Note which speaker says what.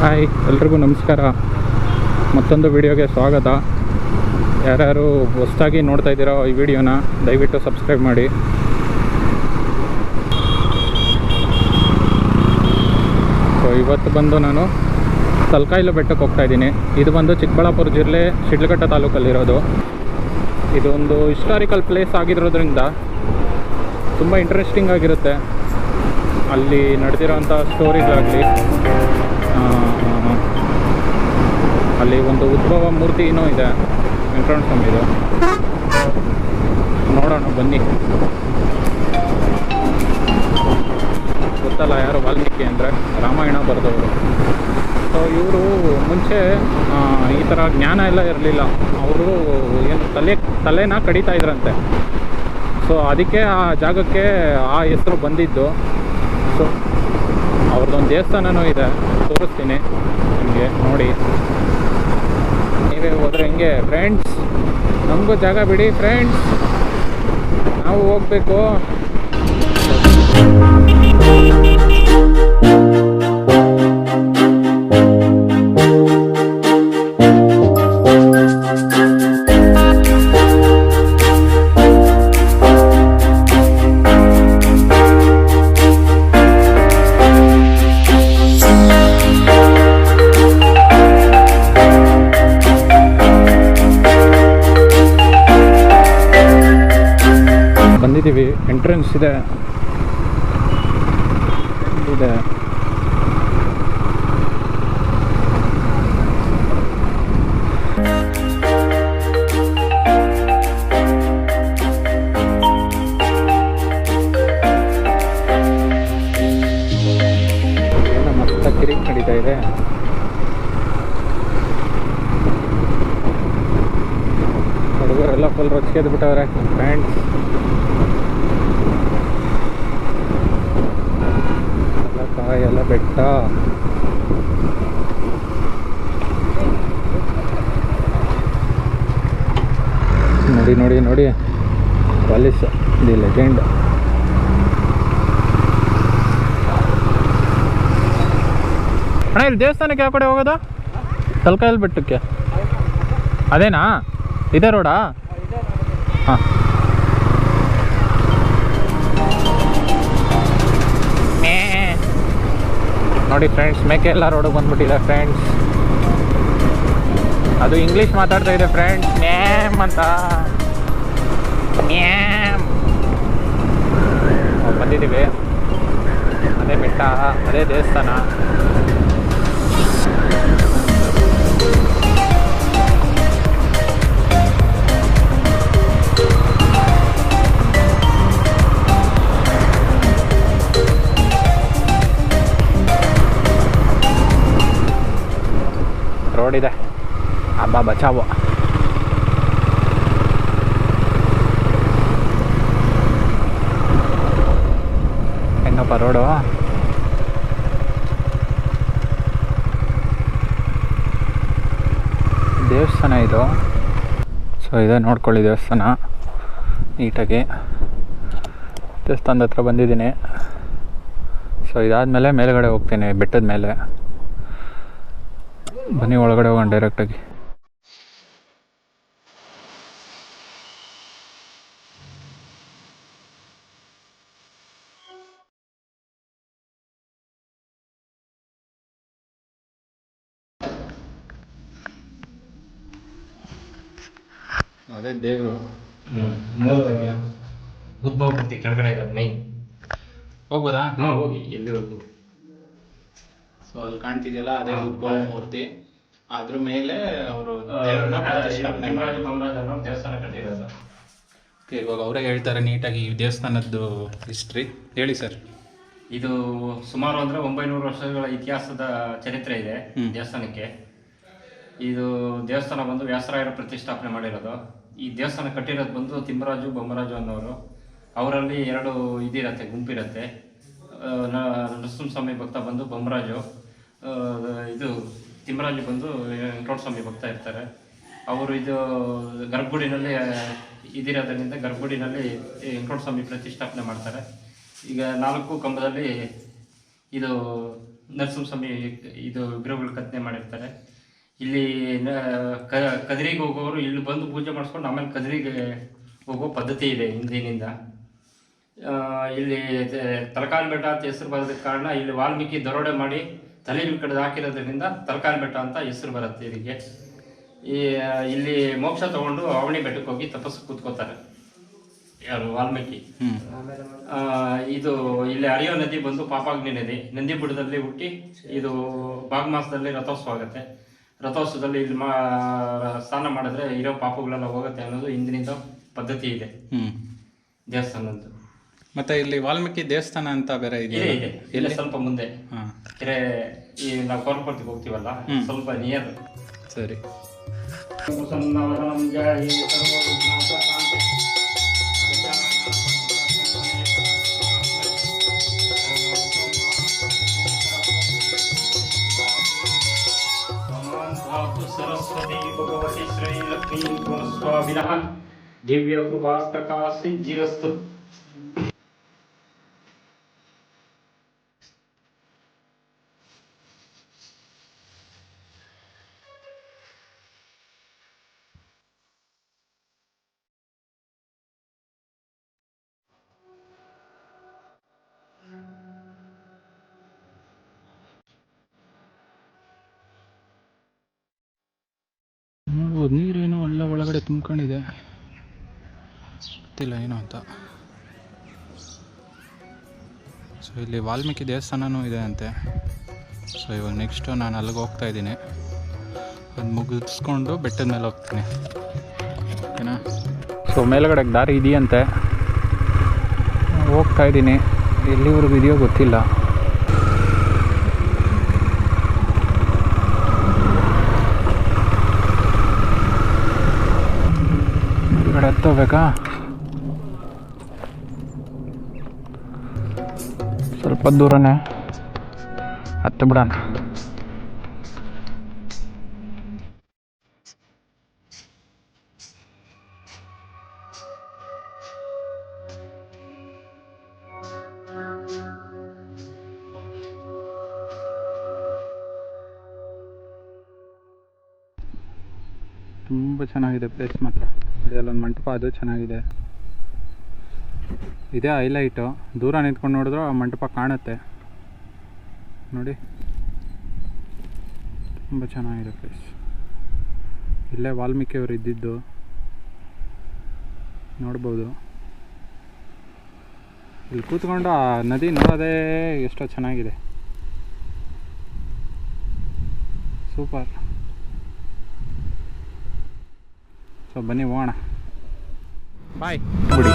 Speaker 1: Hi, ಎಲ್ರಿಗೂ ನಮಸ್ಕಾರ. ಮತ್ತೊಂದು ವಿಡಿಯೋಗೆ ಸ್ವಾಗತ. ಯಾರ್ಯಾರು ಹೊಸದಾಗಿ ನೋಡ್ತಾ ಇದ್ದೀರೋ ಈ ವಿಡಿಯೋನ ದಯವಿಟ್ಟು ಸಬ್ಸ್ಕ್ರೈಬ್ ಮಾಡಿ. ಸೊ ಇವತ್ತು ಬಂದು ನಾನು ತಲಕಾಯಿಲು ಬೆಟ್ಟಕ್ಕೆ ಹೋಗ್ತಾ ಇದ್ದೀನಿ. ಇದು ಬಂದು ಚಿಕ್ಕಬಳ್ಳಾಪುರ ಜಿಲ್ಲೆ ಶಿಡ್ಲಘಟ್ಟ ತಾಲೂಕಲ್ಲಿರೋದು. ಇದು ಒಂದು ಹಿಸ್ಟಾರಿಕಲ್ ಪ್ಲೇಸ್ ಆಗಿರೋದ್ರಿಂದ ತುಂಬ ಇಂಟ್ರೆಸ್ಟಿಂಗ್ ಆಗಿರುತ್ತೆ. ಅಲ್ಲಿ ನಡೆದಿರೋಂಥ ಸ್ಟೋರಿಗಳಾಗಲಿ, ಅಲ್ಲಿ ಒಂದು ಉದ್ಭವ ಮೂರ್ತಿನೂ ಇದೆ, ವೆಂಕಟರಮಣ ಸ್ವಾಮಿದು. ನೋಡೋಣ ಬನ್ನಿ. ಗೊತ್ತಲ್ಲ ಯಾರು ವಾಲ್ಮೀಕಿ ಅಂದರೆ, ರಾಮಾಯಣ ಬರೆದವರು. ಸೊ ಇವರು ಮುಂಚೆ ಈ ಥರ ಜ್ಞಾನ ಎಲ್ಲ ಇರಲಿಲ್ಲ. ಅವರು ಏನು ತಲೆನ ಕಡಿತಾ ಇದ್ರಂತೆ. ಸೊ ಅದಕ್ಕೆ ಆ ಜಾಗಕ್ಕೆ ಆ ಹೆಸರು ಬಂದಿದ್ದು. ಸೊ ಅವ್ರದ್ದೊಂದು ದೇವಸ್ಥಾನವೂ ಇದೆ, ತೋರಿಸ್ತೀನಿ ನಿಮಗೆ, ನೋಡಿ. ನೀವೇ ಹೋದರೆ ಹೆಂಗೆ ಫ್ರೆಂಡ್ಸ್? ನಮಗೂ ಜಾಗ ಬಿಡಿ ಫ್ರೆಂಡ್ಸ್, ನಾವು ಹೋಗಬೇಕು. ಬಂದಿದ್ದೀವಿ. ಎಂಟ್ರೆನ್ಸ್ ಇದೆ. ಮಸ್ತ ಕಿರಿಕ್ ನಡೀತಾ ಇದೆ. ಹುಡುಗರೆಲ್ಲ ಫುಲ್ ರೊಚ್ಚಿಗೆದ್ದು ಬಿಟ್ಟವ್ರೆ ಫ್ರೆಂಡ್ಸ್. ಎಲ್ಲ ಬೆಟ್ಟ, ನೋಡಿ ನೋಡಿ ನೋಡಿ. Police the legend. ಅಣ್ಣ, ಇಲ್ಲಿ ದೇವಸ್ಥಾನಕ್ಕೆ ಯಾವ ಕಡೆ ಹೋಗೋದು? ತಲಕಾಯಿಲು ಬೆಟ್ಟಕ್ಕೆ ಅದೇನಾ? ಇದೇ ರೋಡಾ? ಹಾಂ. ನೋಡಿ ಫ್ರೆಂಡ್ಸ್, ಮೇಕೆ ಎಲ್ಲ ರೋಡಿಗೆ ಬಂದ್ಬಿಟ್ಟಿದೆ ಫ್ರೆಂಡ್ಸ್. ಅದು ಇಂಗ್ಲೀಷ್ ಮಾತಾಡ್ತಾ ಇದೆ ಫ್ರೆಂಡ್ಸ್, ಮ್ಯಾಮ್ ಅಂತ. ಮ್ಯಾಮ್ ಬಂದಿದ್ದೀವಿ. ಅದೇ ಬೆಟ್ಟ, ಅದೇ ದೇವಸ್ಥಾನ. ರೋಡ್ ಇದೆ, ಹಬ್ಬ ಬಚಾವು. ಹೆಂಗಪ್ಪ ರೋಡು? ದೇವಸ್ಥಾನ ಇದು. ಸೊ ಇದೆ, ನೋಡ್ಕೊಳ್ಳಿ ದೇವಸ್ಥಾನ ನೀಟಾಗಿ. ದೇವಸ್ಥಾನದ ಹತ್ರ ಬಂದಿದ್ದೀನಿ. ಸೊ ಇದಾದಮೇಲೆ ಮೇಲ್ಗಡೆ ಹೋಗ್ತೀನಿ, ಬೆಟ್ಟದ ಮೇಲೆ. ಬನ್ನಿ ಒಳಗಡೆ ಹೋಗೋಣ ಡೈರೆಕ್ಟಾಗಿ. ಅದೇ ದೇವರು
Speaker 2: ಉದ್ಭವ ಮೂರ್ತಿ ಕೆಳಗಡೆ ಇರೋದು ಮೈನ್.
Speaker 1: ಹೋಗ್ಬೋದಾ?
Speaker 2: ಹೋಗಿ, ಎಲ್ಲಿ ಹೋಗ್ಬೋದು.
Speaker 1: ಸೊ ಅಲ್ಲಿ ಕಾಣ್ತಿದೆಯಲ್ಲ, ಅದೇ ಉದ್ಭವ ಮೂರ್ತಿ. ಅದ್ರ ಮೇಲೆ ಅವರು ದೇವರನ್ನ ಪ್ರತಿಷ್ಠಾಪನೆ ಮಾಡಿ
Speaker 2: ದೇವಸ್ಥಾನ ಕಟ್ಟಿರೋದು.
Speaker 1: ಇವಾಗ ಅವರೇ ಹೇಳ್ತಾರೆ ನೀಟಾಗಿ ಈ ದೇವಸ್ಥಾನದ್ದು ಹಿಸ್ಟ್ರಿ. ಹೇಳಿ ಸರ್.
Speaker 2: ಇದು ಸುಮಾರು ಅಂದರೆ 900 ವರ್ಷಗಳ ಇತಿಹಾಸದ ಚರಿತ್ರೆ ಇದೆ ದೇವಸ್ಥಾನಕ್ಕೆ. ಇದು ದೇವಸ್ಥಾನ ಬಂದು ವ್ಯಾಸರಾಯರು ಪ್ರತಿಷ್ಠಾಪನೆ ಮಾಡಿರೋದು. ಈ ದೇವಸ್ಥಾನ ಕಟ್ಟಿರೋದು ಬಂದು ತಿಮ್ಮರಾಜು ಬೊಮ್ಮರಾಜು ಅನ್ನೋರು. ಅವರಲ್ಲಿ 2 ಇದಿರತ್ತೆ, ಗುಂಪಿರುತ್ತೆ. ನರಸಿಂಹಸ್ವಾಮಿ ಭಕ್ತ ಬಂದು ಬೊಮ್ಮರಾಜು, ಇದು ತಿಮ್ಮರಾಜು ಬಂದು ವೆಂಕಟರಮಣ ಸ್ವಾಮಿ ಭಕ್ತ ಇರ್ತಾರೆ. ಅವರು ಇದು ಗರ್ಭಗುಡಿನಲ್ಲಿ ಇದಿರೋದ್ರಿಂದ ಗರ್ಭಗುಡಿನಲ್ಲಿ ವೆಂಕಟರಮಣ ಸ್ವಾಮಿ ಪ್ರತಿಷ್ಠಾಪನೆ ಮಾಡ್ತಾರೆ. ಈಗ 4 ಕಂಬದಲ್ಲಿ ಇದು ನರಸಿಂಹಸ್ವಾಮಿ ಇದು ವಿಗ್ರಹಗಳು ಕೆತ್ತನೆ ಮಾಡಿರ್ತಾರೆ. ಇಲ್ಲಿ ಕದ್ರಿಗೆ ಹೋಗೋರು ಇಲ್ಲಿ ಬಂದು ಪೂಜೆ ಮಾಡಿಸ್ಕೊಂಡು ಆಮೇಲೆ ಕದ್ರಿಗೆ ಹೋಗೋ ಪದ್ಧತಿ ಇದೆ ಹಿಂದಿನಿಂದ. ಇಲ್ಲಿ ತಲಕಾಲ್ ಬೆಟ್ಟ ಅಂತ ಹೆಸರು ಬರೋದಕ್ಕೆ ಕಾರಣ ಇಲ್ಲಿ ವಾಲ್ಮೀಕಿ ದರೋಡೆ ಮಾಡಿ ತಲೆಗೆ ಕಡ್ದು ಹಾಕಿರೋದ್ರಿಂದ ತಲಕಾಲ್ ಬೆಟ್ಟ ಅಂತ ಹೆಸರು ಬರುತ್ತೆ ಇದಕ್ಕೆ. ಇಲ್ಲಿ ಮೋಕ್ಷ ತಗೊಂಡು ಅವಣಿ ಬೆಟ್ಟಕ್ಕೆ ಹೋಗಿ ತಪಸ್ಸು ಕೂತ್ಕೋತಾರೆ ಯಾರು ವಾಲ್ಮೀಕಿ. ಇದು ಇಲ್ಲಿ ಹರಿಯೋ ನದಿ ಬಂದು ಪಾಪಾಗ್ನಿ ನದಿ, ನಂದಿ ಬುಡದಲ್ಲಿ ಹುಟ್ಟಿ ಇದು ಮಾಘ ಮಾಸದಲ್ಲಿ ರಥೋತ್ಸವ ಆಗುತ್ತೆ. ರಥೋತ್ಸವದಲ್ಲಿ ಇಲ್ಲಿ ಸ್ನಾನ ಮಾಡಿದ್ರೆ ಇರೋ ಪಾಪಗಳೆಲ್ಲ ಹೋಗುತ್ತೆ ಅನ್ನೋದು ಹಿಂದಿನಿಂದ ಪದ್ಧತಿ ಇದೆ ದೇವಸ್ಥಾನದ್ದು.
Speaker 1: ಮತ್ತೆ ಇಲ್ಲಿ ವಾಲ್ಮೀಕಿ ದೇವಸ್ಥಾನ ಅಂತ ಬೇರೆ ಇದೆ.
Speaker 2: ಇಲ್ಲ ಸ್ವಲ್ಪ ಮುಂದೆ ಕೆರೆ, ಈ ನಾವು ಕೋರ್ಪರ್ತಿಗೆ ಹೋಗ್ತೀವಲ್ಲ ಸ್ವಲ್ಪ ನಿಯರ್.
Speaker 1: ಸರಿ.
Speaker 2: ಸರಸ್ವತಿ ಭಗವತಿ ಶ್ರೀ ಲಕ್ಷ್ಮೀ ಗುಣಸ್ವಾಮಿನಃ ದಿವ್ಯ ಕೃಪಾಷ್ಟಕ ಸಿದ್ಧಿರಸ್ತು.
Speaker 1: ನೋಡ್ಬೋದು ನೀರೇನು ಎಲ್ಲ ಒಳಗಡೆ ತುಂಬ್ಕೊಂಡಿದೆ, ಗೊತ್ತಿಲ್ಲ ಏನು ಅಂತ. ಸೊ ಇಲ್ಲಿ ವಾಲ್ಮೀಕಿ ದೇವಸ್ಥಾನವೂ ಇದೆ ಅಂತೆ. ಸೊ ಇವಾಗ ನೆಕ್ಸ್ಟು ನಾನು ಅಲ್ಲಿಗೆ ಹೋಗ್ತಾ ಇದ್ದೀನಿ, ಅದು ಮುಗಿಸ್ಕೊಂಡು ಬೆಟ್ಟದ ಮೇಲೆ ಹೋಗ್ತೀನಿ, ಓಕೆನಾ. ಸೊ ಮೇಲ್ಗಡೆಗೆ ದಾರಿ ಇದೆಯಂತೆ, ಹೋಗ್ತಾ ಇದ್ದೀನಿ. ಎಲ್ಲಿವರೆಗೂ ಇದೆಯೋ ಗೊತ್ತಿಲ್ಲ. ಮೇಲ್ಗಡೆ ಹತ್ತೋಬೇಕಾ? ಸ್ವಲ್ಪ ದೂರನೇ, ಹತ್ತು ಬಿಡೋಣ. ತುಂಬ ಚೆನ್ನಾಗಿದೆ ಪ್ಲೇಸ್ ಮಾತ್ರ. ಅಲ್ಲೊಂದು ಮಂಟಪ, ಅದು ಚೆನ್ನಾಗಿದೆ. ಇದೇ ಹೈಲೈಟು. ದೂರ ನಿಂತ್ಕೊಂಡು ನೋಡಿದ್ರೆ ಆ ಮಂಟಪ ಕಾಣುತ್ತೆ ನೋಡಿ, ತುಂಬ ಚೆನ್ನಾಗಿದೆ ಪ್ಲೇಸ್. ಇಲ್ಲೇ ವಾಲ್ಮೀಕಿಯವರು ಇದ್ದಿದ್ದು ನೋಡ್ಬೋದು. ಇಲ್ಲಿ ಕೂತ್ಕೊಂಡು ಆ ನದಿ ನೋಡೋದೇ ಎಷ್ಟೋ ಚೆನ್ನಾಗಿದೆ, ಸೂಪರ್. ಸೊ ಬನ್ನಿ ಹೋಗೋಣ. ಬಾಯ್ ಗುಡಿ.